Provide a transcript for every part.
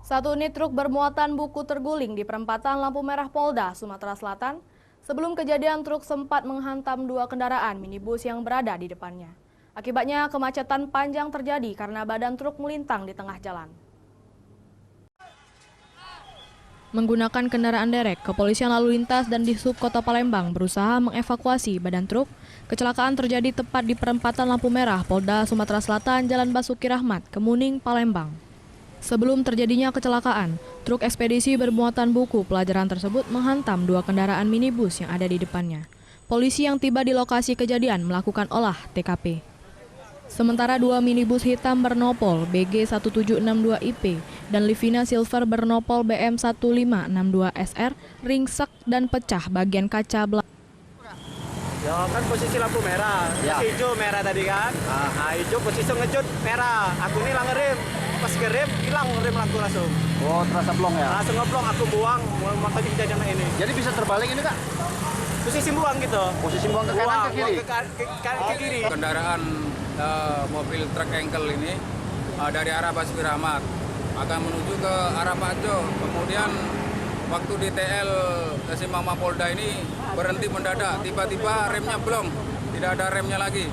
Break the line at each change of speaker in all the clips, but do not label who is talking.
Satu unit truk bermuatan buku terguling di perempatan lampu merah Polda, Sumatera Selatan. Sebelum kejadian, truk sempat menghantam dua kendaraan minibus yang berada di depannya. Akibatnya, kemacetan panjang terjadi karena badan truk melintang di tengah jalan. Menggunakan kendaraan derek, Kepolisian Lalu Lintas dan Dishub Kota Palembang berusaha mengevakuasi badan truk. Kecelakaan terjadi tepat di perempatan lampu merah Polda Sumatera Selatan, Jalan Basuki Rahmat, Kemuning, Palembang. Sebelum terjadinya kecelakaan, truk ekspedisi bermuatan buku pelajaran tersebut menghantam dua kendaraan minibus yang ada di depannya. Polisi yang tiba di lokasi kejadian melakukan olah TKP. Sementara dua minibus hitam bernopol BG1762IP dan Livina Silver bernopol BM1562SR ringsek dan pecah bagian kaca belakang.
Ya kan posisi lampu merah, hijau merah tadi kan. Nah hijau posisi ngejut merah, aku ini lang ngerem. Pas ngerem hilang rem aku langsung.
Oh, terasa blong ya?
Langsung ngeblong, aku buang, makanya kejadian ini.
Jadi bisa terbalik ini Kak?
Posisi buang gitu.
Posisi buang ke kanan ke kiri?
Ke kiri.
Kendaraan mobil truk engkel ini dari arah Basuki Rahmat akan menuju ke arah Pajo. Kemudian waktu di TL Simpang Mapolda ini berhenti mendadak, tiba-tiba remnya blong, tidak ada remnya lagi.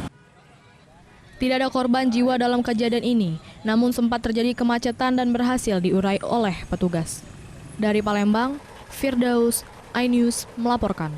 Tidak ada korban jiwa dalam kejadian ini, namun sempat terjadi kemacetan dan berhasil diurai oleh petugas. Dari Palembang, Firdaus, iNews melaporkan.